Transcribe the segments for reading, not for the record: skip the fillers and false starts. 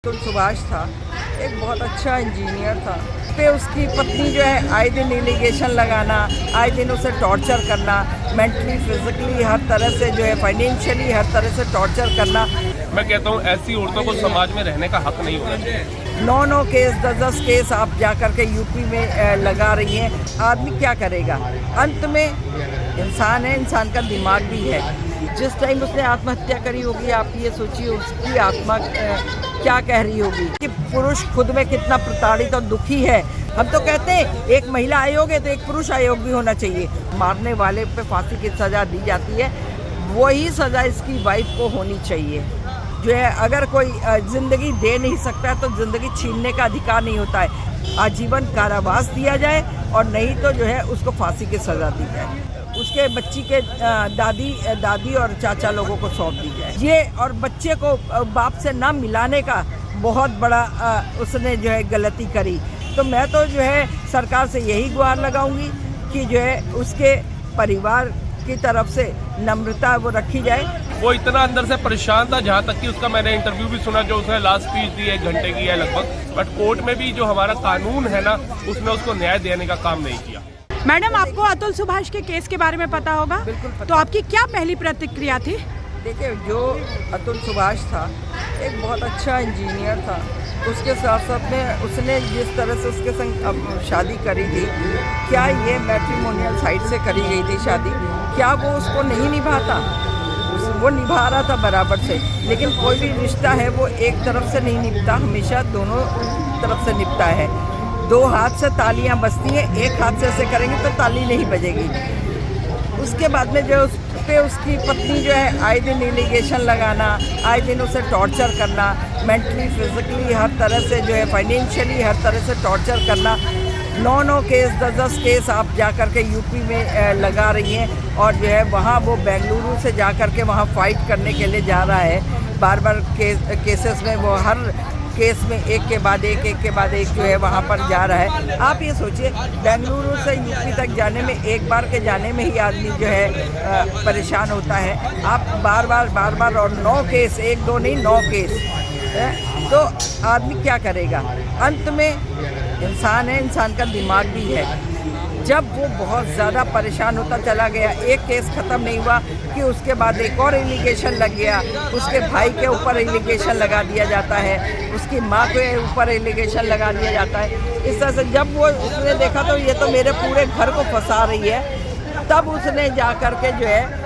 अतुल सुभाष था, एक बहुत अच्छा इंजीनियर था। पे उसकी पत्नी जो है आए दिन एलिगेशन लगाना, आए दिन उसे टॉर्चर करना, मेंटली फिजिकली हर तरह से जो है फाइनेंशियली हर तरह से टॉर्चर करना। मैं कहता हूँ ऐसी औरतों को समाज में रहने का हक नहीं होना चाहिए। 9 केस 10 केस आप जा कर के यूपी में लगा रही हैं। आदमी क्या करेगा? अंत में इंसान है, इंसान का दिमाग भी है। जिस टाइम उसने आत्महत्या करी होगी, आप ये सोचिए उसकी आत्मा क्या कह रही होगी कि पुरुष खुद में कितना प्रताड़ित और दुखी है। हम तो कहते हैं एक महिला आयोग है तो एक पुरुष आयोग भी होना चाहिए। मारने वाले पे फांसी की सज़ा दी जाती है, वही सज़ा इसकी वाइफ को होनी चाहिए। जो है अगर कोई ज़िंदगी दे नहीं सकता है तो ज़िंदगी छीनने का अधिकार नहीं होता है। आजीवन कारावास दिया जाए और नहीं तो जो है उसको फांसी की सज़ा दी जाए। उसके बच्ची के दादी और चाचा लोगों को सौंप दी जाए। ये और बच्चे को बाप से ना मिलाने का बहुत बड़ा उसने जो है गलती करी। तो मैं तो जो है सरकार से यही गुहार लगाऊंगी कि जो है उसके परिवार की तरफ से नम्रता वो रखी जाए। वो इतना अंदर से परेशान था, जहाँ तक कि उसका मैंने इंटरव्यू भी सुना जो उसने लास्ट स्पीच दी 1 घंटे की है लगभग, बट कोर्ट में भी जो हमारा कानून है ना उसने उसको न्याय देने का काम नहीं किया। मैडम, आपको अतुल सुभाष के केस के बारे में पता होगा? बिल्कुल पता। तो आपकी क्या पहली प्रतिक्रिया थी? देखिए, जो अतुल सुभाष था एक बहुत अच्छा इंजीनियर था। उसके साथ साथ में उसने जिस तरह से उसके संग शादी करी थी, क्या ये मैट्रिमोनियल साइट से करी गई थी शादी? क्या वो उसको नहीं निभाता? वो निभा रहा था बराबर से। लेकिन कोई भी रिश्ता है वो एक तरफ से नहीं निभता, हमेशा दोनों तरफ से निभता है। 2 हाथ से तालियां बजती हैं, एक हाथ से ऐसे करेंगे तो ताली नहीं बजेगी। उसके बाद में जो उस पे उसकी पत्नी जो है आए दिन एलिगेशन लगाना, आए दिन उसे टॉर्चर करना, मेंटली फिजिकली हर तरह से जो है फाइनेंशियली हर तरह से टॉर्चर करना। 9 केस 10 केस आप जा कर के यूपी में लगा रही हैं और जो है वहाँ वो बेंगलुरु से जा कर के वहाँ फाइट करने के लिए जा रहा है। बार बार केसेस में वो हर केस में एक के बाद एक जो है वहाँ पर जा रहा है। आप ये सोचिए, बेंगलुरु से यूपी तक जाने में एक बार के जाने में ही आदमी जो है परेशान होता है। आप बार बार और 9 केस, 1-2 नहीं 9 केस तो आदमी क्या करेगा? अंत में इंसान है, इंसान का दिमाग भी है। जब वो बहुत ज़्यादा परेशान होता चला गया, एक केस ख़त्म नहीं हुआ कि उसके बाद एक और एलिगेशन लग गया। उसके भाई के ऊपर एलिगेशन लगा दिया जाता है, उसकी माँ के ऊपर एलिगेशन लगा दिया जाता है। इस तरह से जब वो उसने देखा तो ये तो मेरे पूरे घर को फंसा रही है, तब उसने जा कर के जो है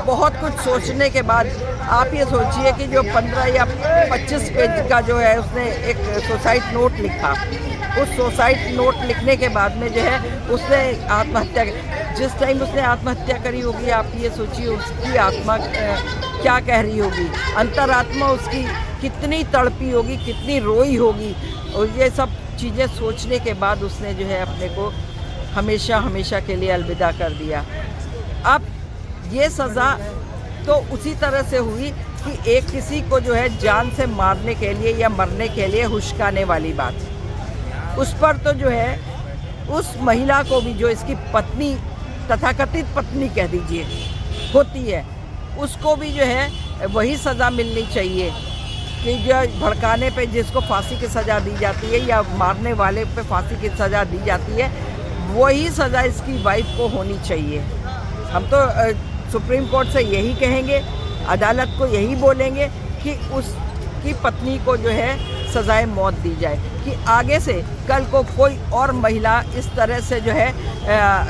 बहुत कुछ सोचने के बाद, आप ये सोचिए कि जो 15 या 25 पेज का जो है उसने एक सुसाइड नोट लिखा। उस सुसाइड नोट लिखने के बाद में जो है उसने आत्महत्या, जिस टाइम उसने आत्महत्या करी होगी, आप ये सोचिए उसकी आत्मा क्या कह रही होगी। अंतरात्मा उसकी कितनी तड़पी होगी, कितनी रोई होगी। और ये सब चीज़ें सोचने के बाद उसने जो है अपने को हमेशा के लिए अलविदा कर दिया। अब ये सज़ा तो उसी तरह से हुई कि एक किसी को जो है जान से मारने के लिए या मरने के लिए हुश्काने वाली बात, उस पर तो जो है उस महिला को भी, जो इसकी पत्नी, तथाकथित पत्नी कह दीजिए होती है, उसको भी जो है वही सज़ा मिलनी चाहिए कि जो भड़काने पे जिसको फांसी की सज़ा दी जाती है या मारने वाले पे फांसी की सज़ा दी जाती है, वही सज़ा इसकी वाइफ को होनी चाहिए। हम तो सुप्रीम कोर्ट से यही कहेंगे, अदालत को यही बोलेंगे कि उसकी पत्नी को जो है सज़ाए मौत दी जाए, कि आगे से कल को कोई और महिला इस तरह से जो है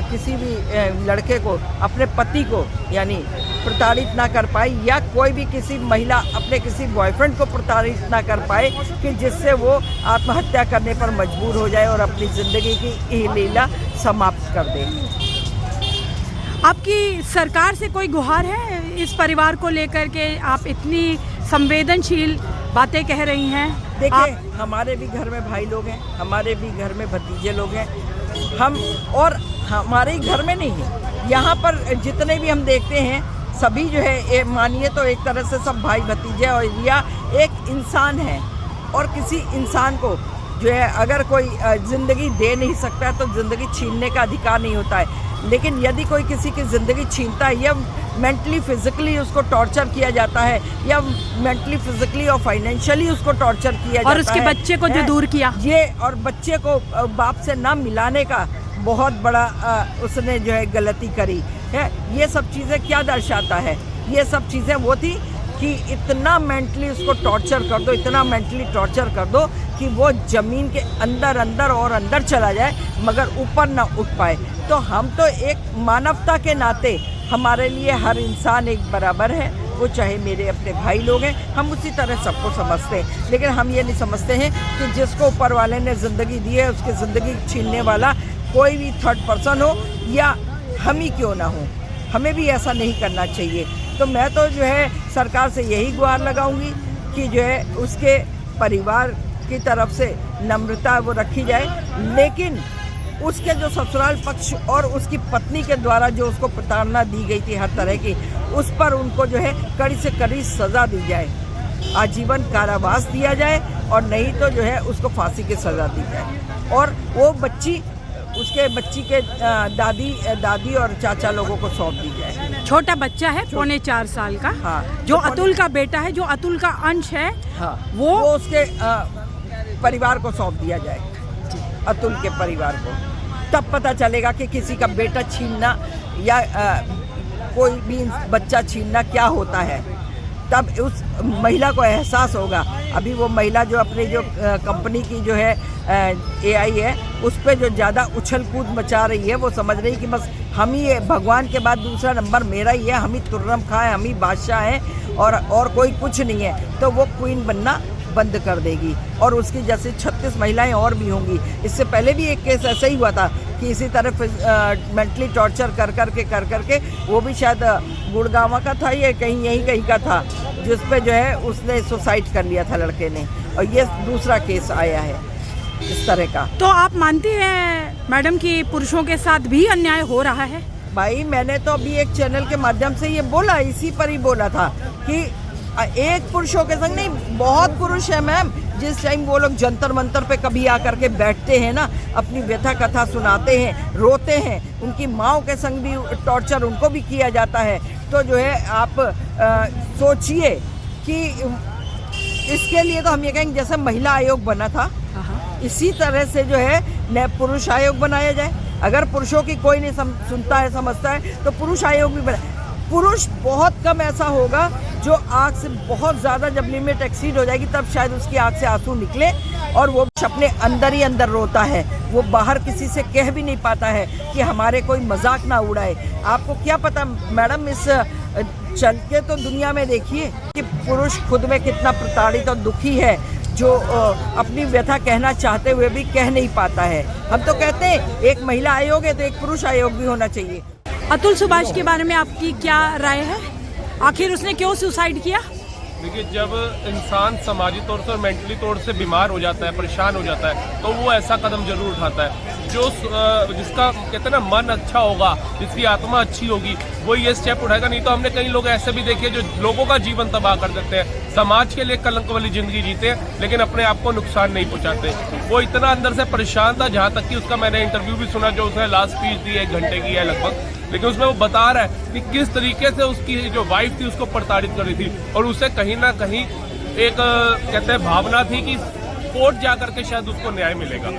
किसी भी लड़के को, अपने पति को यानी प्रताड़ित ना कर पाए, या कोई भी किसी महिला अपने किसी बॉयफ्रेंड को प्रताड़ित ना कर पाए कि जिससे वो आत्महत्या करने पर मजबूर हो जाए और अपनी ज़िंदगी की लीला समाप्त कर दे। आपकी सरकार से कोई गुहार है इस परिवार को लेकर के? आप इतनी संवेदनशील बातें कह रही हैं। देखिए, हमारे भी घर में भाई लोग हैं, हमारे भी घर में भतीजे लोग हैं। हम और हमारे ही घर में नहीं है, यहाँ पर जितने भी हम देखते हैं सभी जो है मानिए तो एक तरह से सब भाई भतीजे और या एक इंसान है। और किसी इंसान को जो है अगर कोई ज़िंदगी दे नहीं सकता है तो ज़िंदगी छीनने का अधिकार नहीं होता है। लेकिन यदि कोई किसी की ज़िंदगी छीनता है या मेंटली फिजिकली उसको टॉर्चर किया जाता है या मेंटली फिजिकली और फाइनेंशियली उसको टॉर्चर किया जाता है और उसके बच्चे को जो दूर किया, ये और बच्चे को बाप से ना मिलाने का बहुत बड़ा उसने जो है गलती करी है। ये सब चीज़ें क्या दर्शाता है? ये सब चीज़ें वो थी कि इतना मेंटली उसको टॉर्चर कर दो, इतना मेंटली टॉर्चर कर दो कि वो ज़मीन के अंदर अंदर और अंदर चला जाए मगर ऊपर ना उठ पाए। तो हम तो एक मानवता के नाते हमारे लिए हर इंसान एक बराबर है, वो चाहे मेरे अपने भाई लोग हैं, हम उसी तरह सबको समझते हैं। लेकिन हम ये नहीं समझते हैं कि जिसको ऊपर वाले ने ज़िंदगी दी है उसकी ज़िंदगी छीनने वाला कोई भी थर्ड पर्सन हो या हम ही क्यों ना हो, हमें भी ऐसा नहीं करना चाहिए। तो मैं तो जो है सरकार से यही गुहार लगाऊंगी कि जो है उसके परिवार की तरफ से नम्रता वो रखी जाए, लेकिन उसके जो ससुराल पक्ष और उसकी पत्नी के द्वारा जो उसको प्रताड़ना दी गई थी हर तरह की, उस पर उनको जो है कड़ी से कड़ी सज़ा दी जाए, आजीवन कारावास दिया जाए और नहीं तो जो है उसको फांसी की सज़ा दी जाए। और वो बच्ची उसके बच्ची के दादी और चाचा लोगों को सौंप दी जाए। छोटा बच्चा है 3.25 साल का, हाँ, जो अतुल का बेटा है, जो अतुल का अंश है, हाँ, वो उसके परिवार को सौंप दिया जाए, अतुल के परिवार को। तब पता चलेगा कि किसी का बेटा छीनना या कोई भी बच्चा छीनना क्या होता है। तब उस महिला को एहसास होगा। अभी वो महिला जो अपनी जो कंपनी की जो है AI है उस पर जो ज़्यादा उछल कूद मचा रही है, वो समझ रही कि बस हम ही भगवान के बाद दूसरा नंबर मेरा ही है, हम ही तुर्रम खां हैं, हम ही बादशाह हैं और कोई कुछ नहीं है। तो वो क्वीन बनना बंद कर देगी और उसकी जैसे 36 महिलाएं और भी होंगी। इससे पहले भी एक केस ऐसा ही हुआ था कि इसी तरह मेंटली टॉर्चर कर करके वो भी शायद गुड़गांव का था या कहीं का था, जिस पे जो है उसने सुसाइड कर लिया था लड़के ने, और ये दूसरा केस आया है इस तरह का। तो आप मानती हैं मैडम कि पुरुषों के साथ भी अन्याय हो रहा है? भाई मैंने तो अभी एक चैनल के माध्यम से ये बोला, इसी पर ही बोला था कि एक पुरुषों के संग नहीं, बहुत पुरुष है मैम। जिस टाइम वो लोग जंतर मंतर पे कभी आकर के बैठते हैं ना, अपनी व्यथा कथा सुनाते हैं, रोते हैं, उनकी माँओं के संग भी टॉर्चर उनको भी किया जाता है। तो जो है आप सोचिए कि इसके लिए तो हम ये कहेंगे जैसे महिला आयोग बना था इसी तरह से जो है नया पुरुष आयोग बनाया जाए। अगर पुरुषों की कोई नहीं सुनता है समझता है तो पुरुष आयोग भी बना। पुरुष बहुत कम ऐसा होगा जो आँख से बहुत ज़्यादा जब लिमिट एक्सीड हो जाएगी तब शायद उसकी आँख से आंसू निकले और वो अपने अंदर ही अंदर रोता है, वो बाहर किसी से कह भी नहीं पाता है कि हमारे कोई मजाक ना उड़ाए। आपको क्या पता मैडम, इस चल के तो दुनिया में देखिए कि पुरुष खुद में कितना प्रताड़ित और दुखी है, जो अपनी व्यथा कहना चाहते हुए भी कह नहीं पाता है। हम तो कहते हैं एक महिला आयोग है तो एक पुरुष आयोग भी होना चाहिए। अतुल सुभाष के बारे में आपकी क्या राय है? आखिर उसने क्यों सुसाइड किया? देखिए, जब इंसान समाजी तौर से और मेंटली तौर से बीमार हो जाता है, परेशान हो जाता है, तो वो ऐसा कदम जरूर उठाता है। जिसका कहते हैं ना मन अच्छा होगा, जिसकी आत्मा अच्छी होगी, वो ये स्टेप उठाएगा। नहीं तो हमने कई लोग ऐसे भी देखे जो लोगों का जीवन तबाह कर देते हैं, समाज के लिए कलंक वाली जिंदगी जीते हैं लेकिन अपने आप को नुकसान नहीं पहुंचाते। वो इतना अंदर से परेशान था, जहाँ तक कि उसका मैंने इंटरव्यू भी सुना जो उसने लास्ट स्पीच दी 1 घंटे की है लगभग, लेकिन उसमें वो बता रहा है कि किस तरीके से उसकी जो वाइफ थी उसको प्रताड़ित कर रही थी और उसे कहीं ना कहीं एक कहते हैं भावना थी कि कोर्ट जा करके शायद उसको न्याय मिलेगा।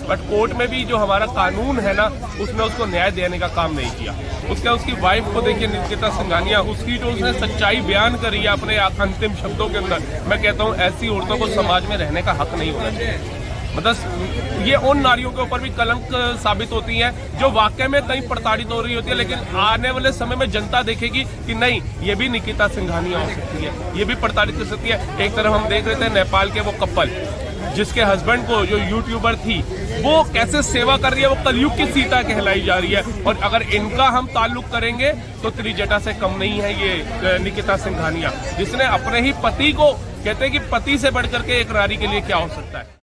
बट कोर्ट में भी जो हमारा कानून है ना, उसने उसको न्याय देने का काम नहीं किया। उसकी वाइफ को देखिए, निकिता सिंघानिया, उसकी जो उसने सच्चाई बयान करी है अपने अंतिम शब्दों के अंदर, मैं कहता हूँ ऐसी औरतों को समाज में रहने का हक नहीं होना चाहिए। मतलब ये उन नारियों के ऊपर भी कलंक साबित होती हैं जो वाकई में कहीं प्रताड़ित हो रही होती है, लेकिन आने वाले समय में जनता देखेगी कि नहीं, ये भी निकिता सिंघानिया हो सकती है, ये भी प्रताड़ित कर सकती है। एक तरफ हम देख रहे थे नेपाल के वो कपल जिसके हस्बैंड को, जो यूट्यूबर थी, वो कैसे सेवा कर रही है, वो कलयुग की सीता कहलाई जा रही है। और अगर इनका हम ताल्लुक करेंगे तो त्रिजटा से कम नहीं है ये निकिता सिंघानिया, जिसने अपने ही पति को, कहते हैं कि पति से बढ़कर के एक नारी के लिए क्या हो सकता है।